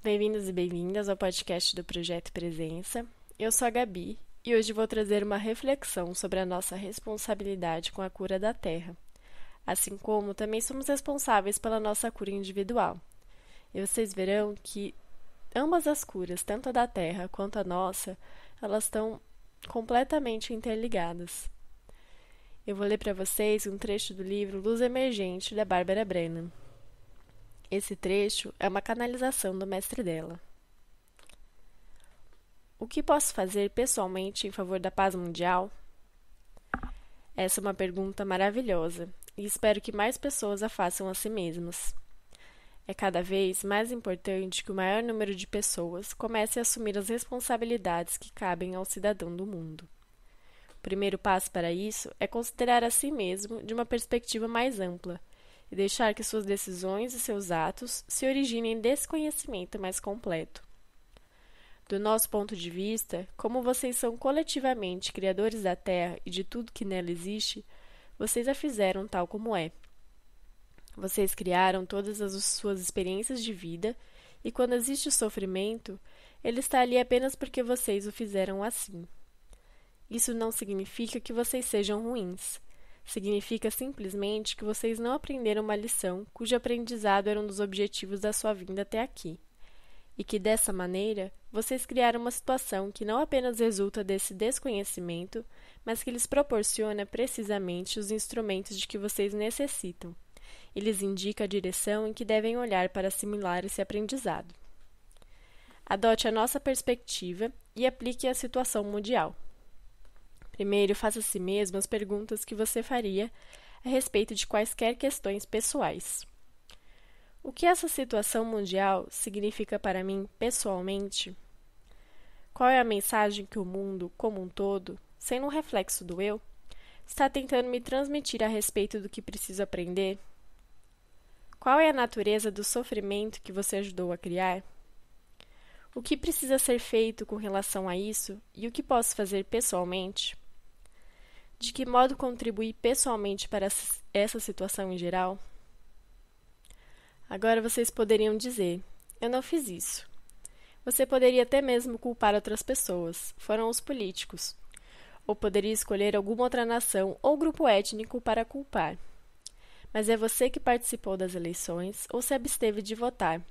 Bem-vindos e bem-vindas ao podcast do Projeto Presença. Eu sou a Gabi e hoje vou trazer uma reflexão sobre a nossa responsabilidade com a cura da Terra, assim como também somos responsáveis pela nossa cura individual. E vocês verão que ambas as curas, tanto a da Terra quanto a nossa, elas estão completamente interligadas. Eu vou ler para vocês um trecho do livro Luz Emergente, da Barbara Brennan. Esse trecho é uma canalização do mestre dela. O que posso fazer pessoalmente em favor da paz mundial? Essa é uma pergunta maravilhosa e espero que mais pessoas a façam a si mesmas. É cada vez mais importante que o maior número de pessoas comece a assumir as responsabilidades que cabem ao cidadão do mundo. O primeiro passo para isso é considerar a si mesmo de uma perspectiva mais ampla e deixar que suas decisões e seus atos se originem desse conhecimento mais completo. Do nosso ponto de vista, como vocês são coletivamente criadores da Terra e de tudo que nela existe, vocês a fizeram tal como é. Vocês criaram todas as suas experiências de vida e quando existe sofrimento, ele está ali apenas porque vocês o fizeram assim. Isso não significa que vocês sejam ruins. Significa simplesmente que vocês não aprenderam uma lição cujo aprendizado era um dos objetivos da sua vinda até aqui. E que dessa maneira, vocês criaram uma situação que não apenas resulta desse desconhecimento, mas que lhes proporciona precisamente os instrumentos de que vocês necessitam, e lhes indica a direção em que devem olhar para assimilar esse aprendizado. Adote a nossa perspectiva e aplique a situação mundial. Primeiro, faça a si mesmo as perguntas que você faria a respeito de quaisquer questões pessoais. O que essa situação mundial significa para mim pessoalmente? Qual é a mensagem que o mundo, como um todo, sendo um reflexo do eu, está tentando me transmitir a respeito do que preciso aprender? Qual é a natureza do sofrimento que você ajudou a criar? O que precisa ser feito com relação a isso e o que posso fazer pessoalmente? De que modo contribuir pessoalmente para essa situação em geral? Agora vocês poderiam dizer, eu não fiz isso. Você poderia até mesmo culpar outras pessoas, foram os políticos. Ou poderia escolher alguma outra nação ou grupo étnico para culpar. Mas é você que participou das eleições ou se absteve de votar.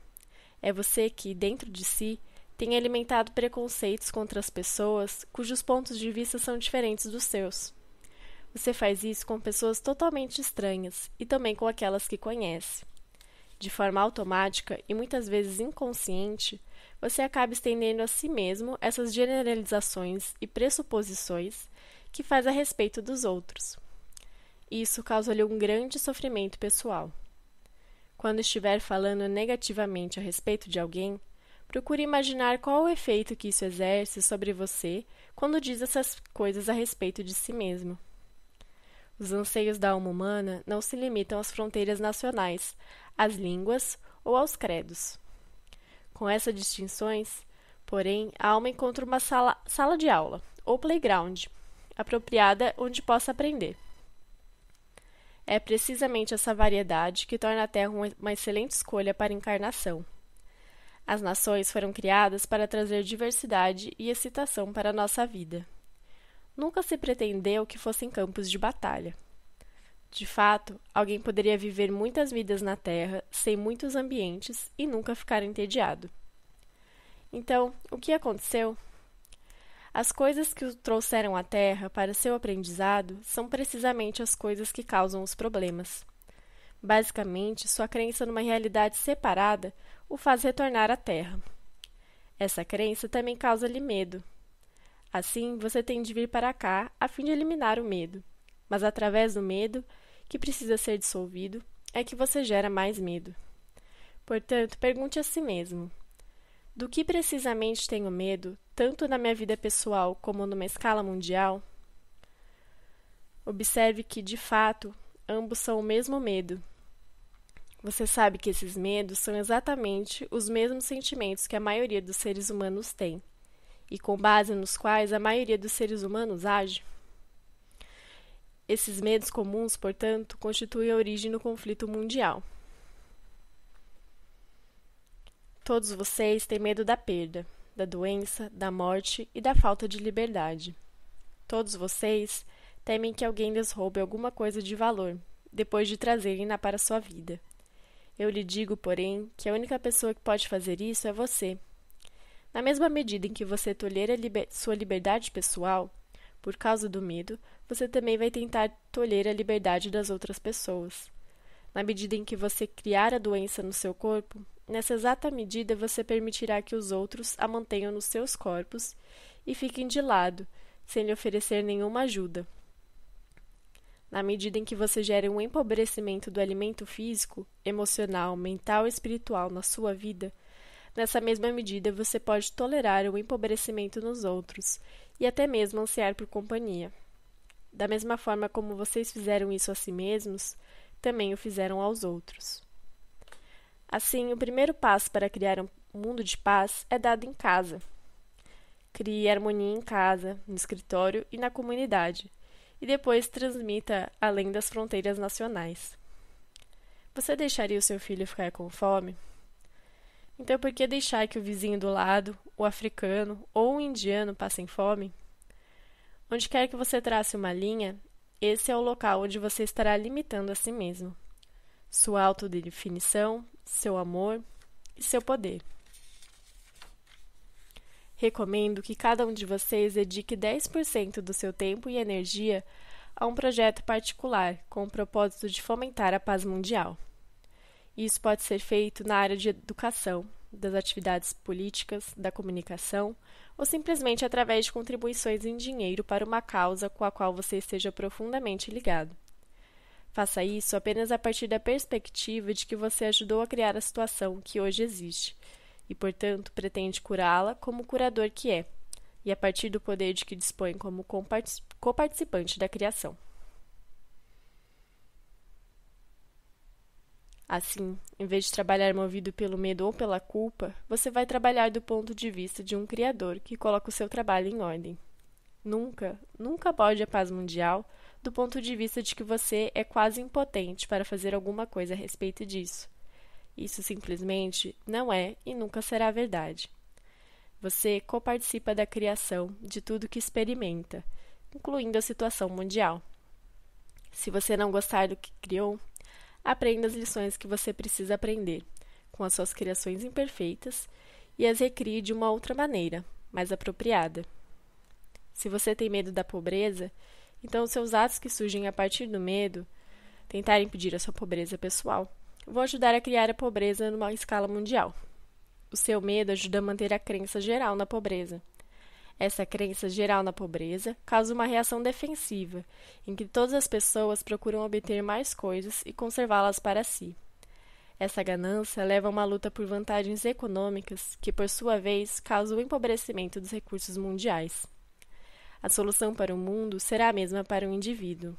É você que, dentro de si, tem alimentado preconceitos contra as pessoas cujos pontos de vista são diferentes dos seus. Você faz isso com pessoas totalmente estranhas e também com aquelas que conhece. De forma automática e muitas vezes inconsciente, você acaba estendendo a si mesmo essas generalizações e pressuposições que faz a respeito dos outros. Isso causa-lhe um grande sofrimento pessoal. Quando estiver falando negativamente a respeito de alguém, procure imaginar qual o efeito que isso exerce sobre você quando diz essas coisas a respeito de si mesmo. Os anseios da alma humana não se limitam às fronteiras nacionais, às línguas ou aos credos. Com essas distinções, porém, a alma encontra uma sala de aula, ou playground, apropriada onde possa aprender. É precisamente essa variedade que torna a Terra uma excelente escolha para a encarnação. As nações foram criadas para trazer diversidade e excitação para a nossa vida. Nunca se pretendeu que fossem campos de batalha. De fato, alguém poderia viver muitas vidas na Terra, sem muitos ambientes e nunca ficar entediado. Então, o que aconteceu? As coisas que o trouxeram à Terra para seu aprendizado são precisamente as coisas que causam os problemas. Basicamente, sua crença numa realidade separada o faz retornar à Terra. Essa crença também causa-lhe medo. Assim, você tem de vir para cá a fim de eliminar o medo. Mas através do medo, que precisa ser dissolvido, é que você gera mais medo. Portanto, pergunte a si mesmo: do que precisamente tenho medo, tanto na minha vida pessoal como numa escala mundial? Observe que, de fato, ambos são o mesmo medo. Você sabe que esses medos são exatamente os mesmos sentimentos que a maioria dos seres humanos tem, e com base nos quais a maioria dos seres humanos age? Esses medos comuns, portanto, constituem a origem do conflito mundial. Todos vocês têm medo da perda, da doença, da morte e da falta de liberdade. Todos vocês temem que alguém lhes roube alguma coisa de valor, depois de trazerem-na para sua vida. Eu lhe digo, porém, que a única pessoa que pode fazer isso é você. Na mesma medida em que você tolher sua liberdade pessoal, por causa do medo, você também vai tentar tolher a liberdade das outras pessoas. Na medida em que você criar a doença no seu corpo, nessa exata medida você permitirá que os outros a mantenham nos seus corpos e fiquem de lado, sem lhe oferecer nenhuma ajuda. Na medida em que você gera um empobrecimento do alimento físico, emocional, mental e espiritual na sua vida, nessa mesma medida você pode tolerar o empobrecimento nos outros e até mesmo ansiar por companhia. Da mesma forma como vocês fizeram isso a si mesmos, também o fizeram aos outros. Assim, o primeiro passo para criar um mundo de paz é dado em casa. Crie harmonia em casa, no escritório e na comunidade, e depois transmita além das fronteiras nacionais. Você deixaria o seu filho ficar com fome? Então, por que deixar que o vizinho do lado, o africano ou o indiano passem fome? Onde quer que você trace uma linha, esse é o local onde você estará limitando a si mesmo, sua autodefinição, seu amor e seu poder. Recomendo que cada um de vocês dedique 10% do seu tempo e energia a um projeto particular com o propósito de fomentar a paz mundial. Isso pode ser feito na área de educação, das atividades políticas, da comunicação ou simplesmente através de contribuições em dinheiro para uma causa com a qual você esteja profundamente ligado. Faça isso apenas a partir da perspectiva de que você ajudou a criar a situação que hoje existe e, portanto, pretende curá-la como curador que é, e a partir do poder de que dispõe como coparticipante da criação. Assim, em vez de trabalhar movido pelo medo ou pela culpa, você vai trabalhar do ponto de vista de um criador que coloca o seu trabalho em ordem. Nunca aborde a paz mundial do ponto de vista de que você é quase impotente para fazer alguma coisa a respeito disso. Isso simplesmente não é e nunca será verdade. Você coparticipa da criação de tudo que experimenta, incluindo a situação mundial. Se você não gostar do que criou, aprenda as lições que você precisa aprender, com as suas criações imperfeitas, e as recrie de uma outra maneira, mais apropriada. Se você tem medo da pobreza, então os seus atos que surgem a partir do medo, tentar impedir a sua pobreza pessoal, vão ajudar a criar a pobreza numa escala mundial. O seu medo ajuda a manter a crença geral na pobreza. Essa crença geral na pobreza causa uma reação defensiva, em que todas as pessoas procuram obter mais coisas e conservá-las para si. Essa ganância leva a uma luta por vantagens econômicas que, por sua vez, causa o empobrecimento dos recursos mundiais. A solução para o mundo será a mesma para o indivíduo.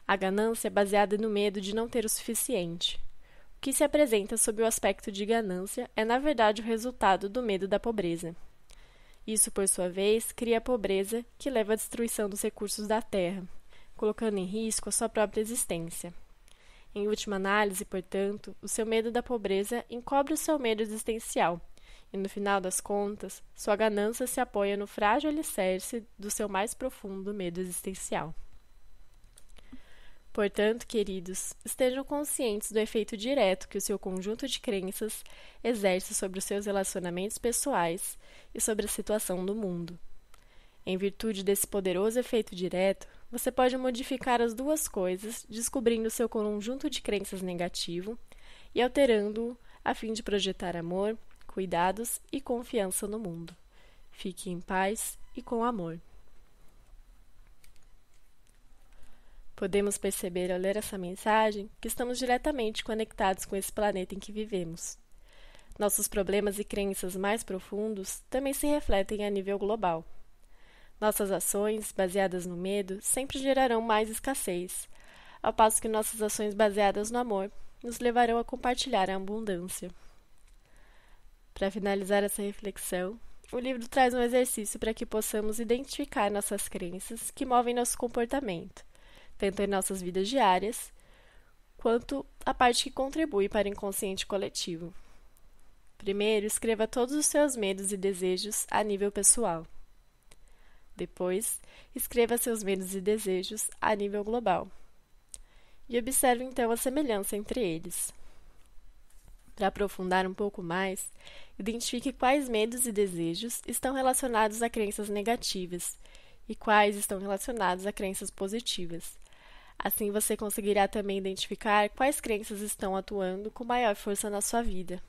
A ganância é baseada no medo de não ter o suficiente. O que se apresenta sob o aspecto de ganância é, na verdade, o resultado do medo da pobreza. Isso, por sua vez, cria a pobreza que leva à destruição dos recursos da terra, colocando em risco a sua própria existência. Em última análise, portanto, o seu medo da pobreza encobre o seu medo existencial, e no final das contas, sua ganância se apoia no frágil alicerce do seu mais profundo medo existencial. Portanto, queridos, estejam conscientes do efeito direto que o seu conjunto de crenças exerce sobre os seus relacionamentos pessoais e sobre a situação do mundo. Em virtude desse poderoso efeito direto, você pode modificar as duas coisas, descobrindo seu conjunto de crenças negativo e alterando-o a fim de projetar amor, cuidados e confiança no mundo. Fique em paz e com amor. Podemos perceber ao ler essa mensagem que estamos diretamente conectados com esse planeta em que vivemos. Nossos problemas e crenças mais profundos também se refletem a nível global. Nossas ações, baseadas no medo, sempre gerarão mais escassez, ao passo que nossas ações baseadas no amor nos levarão a compartilhar a abundância. Para finalizar essa reflexão, o livro traz um exercício para que possamos identificar nossas crenças que movem nosso comportamento, tanto em nossas vidas diárias, quanto a parte que contribui para o inconsciente coletivo. Primeiro, escreva todos os seus medos e desejos a nível pessoal. Depois, escreva seus medos e desejos a nível global. E observe então a semelhança entre eles. Para aprofundar um pouco mais, identifique quais medos e desejos estão relacionados a crenças negativas e quais estão relacionados a crenças positivas. Assim, você conseguirá também identificar quais crenças estão atuando com maior força na sua vida.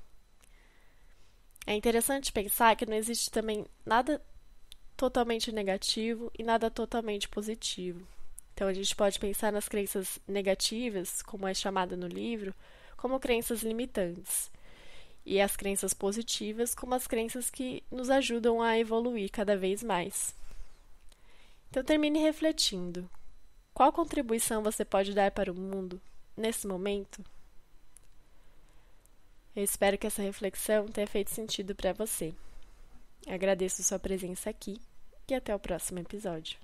É interessante pensar que não existe também nada totalmente negativo e nada totalmente positivo. Então, a gente pode pensar nas crenças negativas, como é chamada no livro, como crenças limitantes, e as crenças positivas como as crenças que nos ajudam a evoluir cada vez mais. Então, termine refletindo. Qual contribuição você pode dar para o mundo nesse momento? Eu espero que essa reflexão tenha feito sentido para você. Agradeço sua presença aqui e até o próximo episódio.